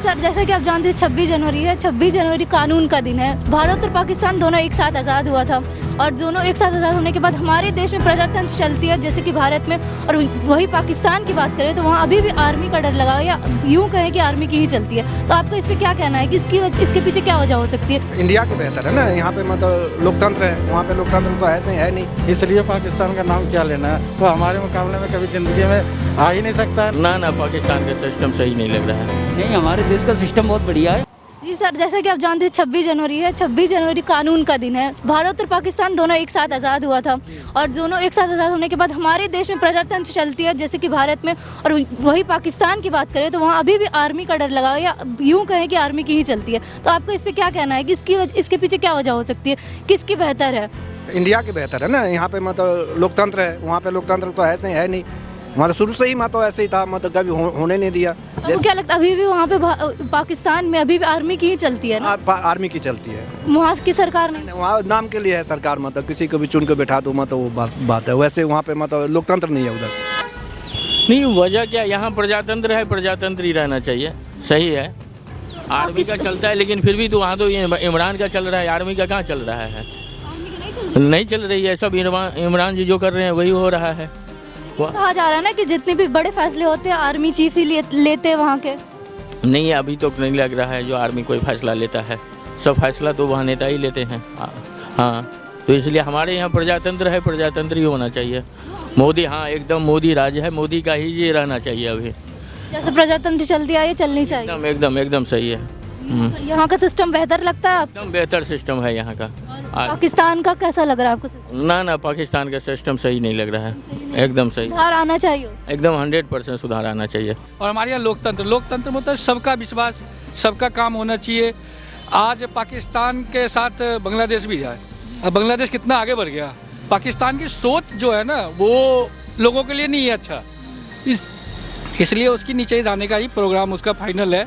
Sir, जैसा कि आप जानते हैं 26 जनवरी है। 26 जनवरी कानून का दिन है। भारत और पाकिस्तान दोनों एक साथ आज़ाद हुआ था और दोनों एक साथ आज़ाद होने के बाद हमारे देश में प्रजातंत्र चलती है जैसे कि भारत में, और वही पाकिस्तान की बात करें तो वहाँ अभी भी आर्मी का डर लगा है, या यूँ कहें कि आर्मी की ही चलती है। तो आपका इस पर क्या कहना है कि इसके पीछे क्या वजह हो सकती है? इंडिया के बेहतर है ना, यहाँ पे मतलब लोकतंत्र है, वहाँ पे लोकतंत्र तो है नहीं, इसलिए पाकिस्तान का नाम क्या लेना है, वो हमारे मुकाबले में कभी जिंदगी में आ ही नहीं सकता है। ना पाकिस्तान का सिस्टम सही नहीं लग रहा है। नहीं, हमारे देश का सिस्टम बहुत बढ़िया है। जी सर, जैसा कि आप जानते हैं 26 जनवरी है। 26 जनवरी कानून का दिन है। भारत और पाकिस्तान दोनों एक साथ आज़ाद हुआ था और दोनों एक साथ आज़ाद होने के बाद हमारे देश में प्रजातंत्र चलती है जैसे कि भारत में, और वही पाकिस्तान की बात करें तो वहाँ अभी भी आर्मी का डर लगा है, या यूँ कहें कि आर्मी की ही चलती है। तो आपका इस पर क्या कहना है कि इसके पीछे क्या वजह हो सकती है, किसकी बेहतर है? इंडिया के बेहतर है ना, यहाँ पे मतलब लोकतंत्र है, वहाँ पे लोकतंत्र तो है नहीं, वहाँ तो शुरू से ही मतलब ऐसे ही था, मतलब कभी होने नहीं दिया। आपको क्या लगता है अभी भी वहाँ पे पाकिस्तान में अभी भी आर्मी की ही चलती है ना? आर्मी की चलती है, वहाँ की सरकार नहीं। वहाँ नाम के लिए है सरकार, मतलब किसी को भी चुन के बैठा दो, मतलब वो बात है। वैसे वहाँ पे मतलब लोकतंत्र नहीं है उधर। नहीं, वजह क्या, यहाँ प्रजातंत्र है, प्रजातंत्र ही रहना चाहिए, सही है। आर्मी का चलता है लेकिन फिर भी तो वहाँ तो इमरान का चल रहा है, आर्मी का कहाँ चल रहा है? नहीं चल रही है, सब इमरान जी जो कर रहे हैं वही हो रहा है। कहा जा रहा है ना कि जितने भी बड़े फैसले होते हैं आर्मी चीफ ही लेते हैं वहाँ के। नहीं, अभी तो नहीं लग रहा है जो आर्मी कोई फैसला लेता है, सब फैसला तो वहाँ नेता ही लेते हैं। हाँ, तो इसलिए हमारे यहाँ प्रजातंत्र है, प्रजातंत्र ही होना चाहिए। मोदी, हाँ एकदम मोदी राज है, मोदी का ही ये रहना चाहिए। अभी जैसे प्रजातंत्र चलती आई है चलनी चाहिए। एकदम सही है। यहाँ का सिस्टम बेहतर लगता है आपको? एकदम बेहतर सिस्टम है यहाँ का। पाकिस्तान का कैसा लग रहा है आपको सिस्टम? ना पाकिस्तान का सिस्टम सही नहीं लग रहा है, एकदम सही। सुधार आना चाहिए, एकदम 100% सुधार आना चाहिए। और हमारे यहाँ लोकतंत्र मतलब सबका विश्वास, सबका काम होना चाहिए। आज पाकिस्तान के साथ बांग्लादेश भी है, अब बांग्लादेश कितना आगे बढ़ गया। पाकिस्तान की सोच जो है ना वो लोगों के लिए नहीं है अच्छा, इसलिए उसकी नीचे जाने का ही प्रोग्राम उसका फाइनल है।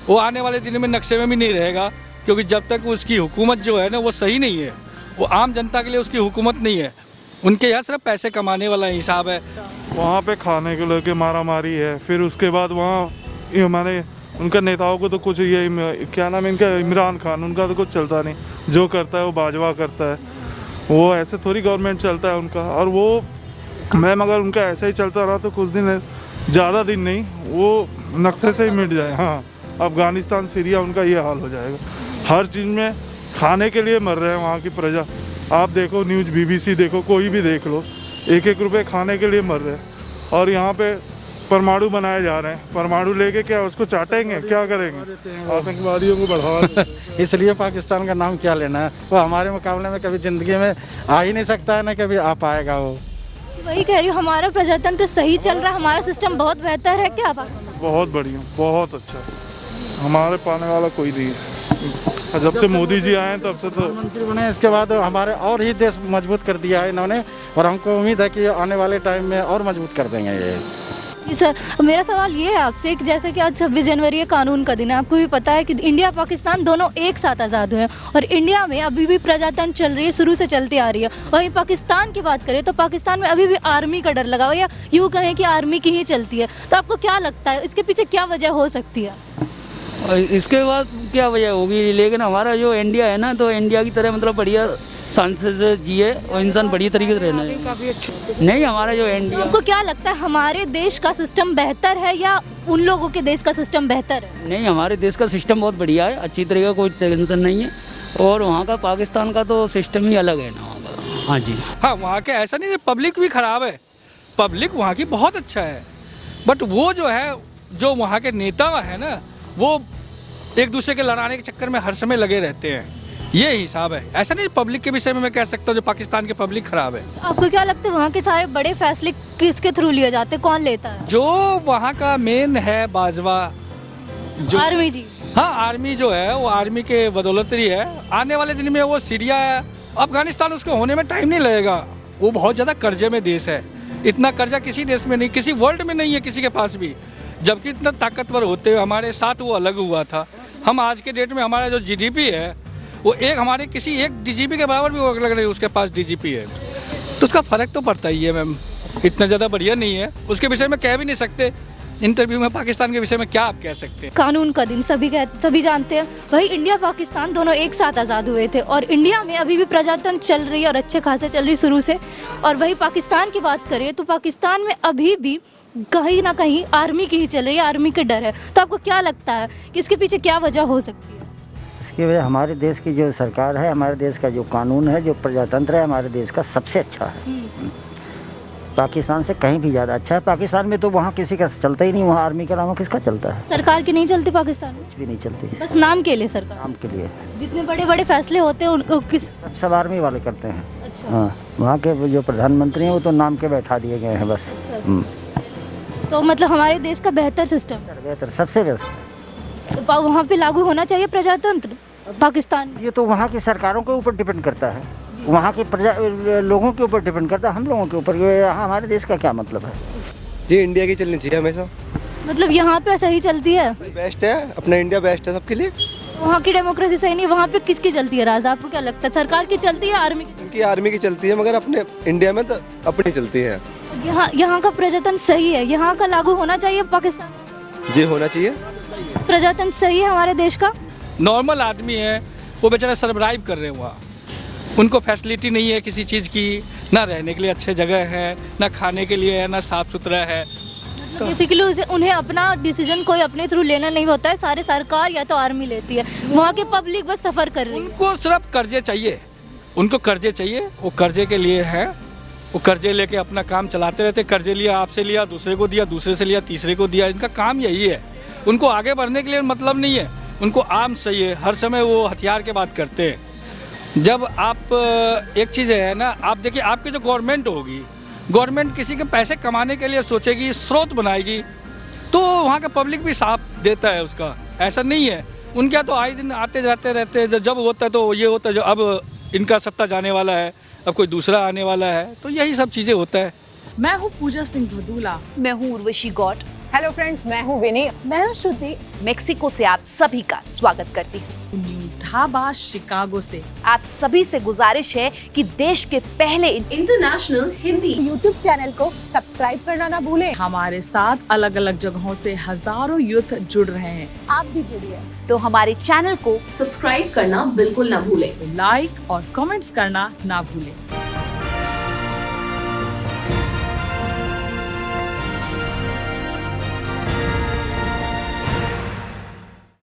वो आने वाले दिनों में नक्शे में भी नहीं रहेगा, क्योंकि जब तक उसकी हुकूमत जो है ना वो सही नहीं है, वो आम जनता के लिए उसकी हुकूमत नहीं है। उनके यहाँ सिर्फ पैसे कमाने वाला हिसाब है। वहाँ पे खाने को लेके मारा मारी है, फिर उसके बाद वहाँ हमारे उनका नेताओं को तो कुछ ये क्या नाम है इनका, इमरान खान, उनका तो कुछ चलता नहीं, जो करता है वो बाजवा करता है। वो ऐसे थोड़ी गवर्नमेंट चलता है उनका। और वो मैम अगर उनका ऐसा ही चलता रहा तो कुछ दिन, ज़्यादा दिन नहीं, वो नक्शे से ही मिट जाए। हाँ, अफगानिस्तान, सीरिया, उनका ये हाल हो जाएगा। हर चीज़ में खाने के लिए मर रहे हैं वहाँ की प्रजा। आप देखो न्यूज़, BBC देखो, कोई भी देख लो, 1-1 रुपये खाने के लिए मर रहे हैं। और यहाँ पे परमाणु बनाए जा रहे हैं, परमाणु लेके क्या उसको चाटेंगे, क्या करेंगे? आतंकवादियों को बढ़ावा इसलिए पाकिस्तान का नाम क्या लेना है, वो हमारे मुकाबले में कभी ज़िंदगी में आ ही नहीं सकता है, ना कभी आ पाएगा वो। वही कह रही हूँ, हमारा प्रजातंत्र सही चल रहा है, हमारा सिस्टम बहुत बेहतर है क्या? बहुत बढ़िया, बहुत अच्छा, हमारे पाने वाला कोई नहीं है। जब से मोदी जी आए तब से तो प्रधानमंत्री बने, इसके बाद हमारे और ही देश मजबूत कर दिया है इन्होंने, और हमको उम्मीद है कि आने वाले टाइम में और मजबूत कर देंगे ये। जी सर, मेरा सवाल ये है आपसे कि जैसे कि आज 26 जनवरी है, कानून का दिन है, आपको भी पता है कि इंडिया पाकिस्तान दोनों एक साथ आज़ाद हुए हैं और इंडिया में अभी भी प्रजातंत्र चल रही है, शुरू से चलती आ रही है। वहीं पाकिस्तान की बात करें तो पाकिस्तान में अभी भी आर्मी का डर लगा हुआ है, या यूँ कहें कि आर्मी की ही चलती है। तो आपको क्या लगता है इसके पीछे क्या वजह हो सकती है? इसके बाद क्या वजह होगी, लेकिन हमारा जो इंडिया है ना, तो इंडिया की तरह मतलब बढ़िया सांसद जिए और इंसान बढ़िया तरीके से रहना है। काफ़ी अच्छा नहीं, हमारा जो इंडिया। आपको क्या लगता है हमारे देश का सिस्टम बेहतर है या उन लोगों के देश का सिस्टम बेहतर है? नहीं, हमारे देश का सिस्टम बहुत बढ़िया है, अच्छी तरीके का, कोई टेंशन नहीं है। और वहाँ का पाकिस्तान का तो सिस्टम ही अलग है ना वहाँ का। हाँ जी, हाँ, वहाँ के ऐसा नहीं है, पब्लिक भी ख़राब है, पब्लिक वहाँ की बहुत अच्छा है। बट वो जो है, जो वहाँ के नेता है ना, वो एक दूसरे के लड़ाने के चक्कर में हर समय लगे रहते हैं, ये हिसाब है। ऐसा नहीं पब्लिक के विषय में मैं कह सकता हूँ जो पाकिस्तान की पब्लिक खराब है। आपको क्या लगता है वहाँ के सारे बड़े फैसले किसके थ्रू लिए जाते हैं, कौन लेता है? जो वहाँ का मेन है बाजवा, जो आर्मी जी। हाँ, आर्मी जो है वो आर्मी के बदौलत ही है। आने वाले दिन में वो सीरिया, अफगानिस्तान, उसको होने में टाइम नहीं लगेगा। वो बहुत ज़्यादा कर्जे में देश है, इतना कर्जा किसी देश में नहीं, किसी वर्ल्ड में नहीं है किसी के पास भी। जबकि इतना ताकतवर होते हुए हमारे साथ वो अलग हुआ था। हम आज के डेट में हमारा जो GDP है वो एक हमारे किसी एक DGP के बराबर भी वो लग रही है, उसके पास DGP है, तो उसका फ़र्क तो पड़ता ही है मैम। इतना ज़्यादा बढ़िया नहीं है, उसके विषय में कह भी नहीं सकते। इंटरव्यू में पाकिस्तान के विषय में क्या आप कह सकते हैं? कानून का दिन सभी जानते हैं। वही इंडिया पाकिस्तान दोनों एक साथ आज़ाद हुए थे और इंडिया में अभी भी प्रजातंत्र चल रही है और अच्छे खासे चल रही शुरू से। और वही पाकिस्तान की बात करें तो पाकिस्तान में अभी भी कहीं ना कहीं आर्मी की ही चल रही है, आर्मी के डर है। तो आपको क्या लगता है कि इसके पीछे क्या वजह हो सकती है? इसकी वजह हमारे देश की जो सरकार है, हमारे देश का जो कानून है, जो प्रजातंत्र है, हमारे देश का सबसे अच्छा है। पाकिस्तान से कहीं भी ज़्यादा अच्छा है। पाकिस्तान में तो वहाँ किसी का चलता ही नहीं, वहाँ आर्मी के नाम किसका चलता है? सरकार की नहीं चलती पाकिस्तान में? कुछ भी नहीं चलती, बस नाम के लिए सरकार। नाम के लिए। जितने बड़े बड़े फैसले होते हैं उनको किस सब आर्मी वाले करते हैं। अच्छा। हाँ, वहाँ के जो प्रधानमंत्री हैं वो तो नाम के बैठा दिए गए हैं बस। तो मतलब हमारे देश का बेहतर सिस्टम, बेहतर, सबसे बेस्ट। तो वहाँ पे लागू होना चाहिए प्रजातंत्र पाकिस्तान में। ये तो वहाँ की सरकारों के ऊपर डिपेंड करता है, वहाँ के लोगों के ऊपर डिपेंड करता है, हम लोगों के ऊपर। यहाँ हमारे देश का क्या मतलब है? जी इंडिया की चलनी चाहिए हमेशा। मतलब यहाँ पे सही चलती है? बेस्ट है, अपना इंडिया बेस्ट है सबके लिए। वहाँ की डेमोक्रेसी सही नहीं, वहाँ पे किसकी चलती है राज? आपको क्या लगता है, सरकार की चलती है, आर्मी की? उनकी आर्मी की चलती है, मगर अपने इंडिया में तो अपनी चलती है। यहाँ का प्रजातंत्र सही है, यहाँ का लागू होना चाहिए पाकिस्तान? जी होना चाहिए। प्रजातंत्र सही है हमारे देश का? नॉर्मल आदमी है वो बेचारा सर्वाइव कर रहे हैं वहाँ, उनको फैसिलिटी नहीं है किसी चीज़ की, ना रहने के लिए अच्छे जगह है, ना खाने के लिए है, ना साफ सुथरा है। तो बेसिकली उन्हें अपना डिसीजन कोई अपने थ्रू लेना नहीं होता है, सारे सरकार या तो आर्मी लेती है। वहाँ के पब्लिक बस सफ़र कर रही है। उनको सिर्फ कर्जे चाहिए, उनको कर्जे चाहिए, वो कर्जे के लिए है, वो कर्जे लेके अपना काम चलाते रहते। कर्जे लिया, आपसे लिया, दूसरे को दिया, दूसरे से लिया, तीसरे को दिया, इनका काम यही है। उनको आगे बढ़ने के लिए मतलब नहीं है, उनको आर्म्स चाहिए। हर समय वो हथियार की बात करते हैं। जब आप एक चीज़ है ना, आप देखिए आपकी जो गवर्नमेंट होगी, गवर्नमेंट किसी के पैसे कमाने के लिए सोचेगी, स्रोत बनाएगी, तो वहाँ का पब्लिक भी साथ देता है उसका। ऐसा नहीं है, उनके यहाँ तो आए दिन आते जाते रहते हैं। जब होता है तो ये होता है, जो अब इनका सत्ता जाने वाला है, अब कोई दूसरा आने वाला है, तो यही सब चीज़ें होता है। मैं हूँ पूजा सिंह भदूला। मैं हूँ उर्वशी गौट। हेलो फ्रेंड्स, मैं हूँ विनी। मैं हूँ श्रुति। मेक्सिको से आप सभी का स्वागत करती हूँ। न्यूज़ ढाबा शिकागो से आप सभी से गुजारिश है कि देश के पहले इंटरनेशनल हिंदी यूट्यूब चैनल को सब्सक्राइब करना ना भूलें। हमारे साथ अलग अलग जगहों से हजारों यूथ जुड़ रहे हैं, आप भी जुड़िए। तो हमारे चैनल को सब्सक्राइब करना बिल्कुल ना भूलें। लाइक और कमेंट्स करना ना भूलें।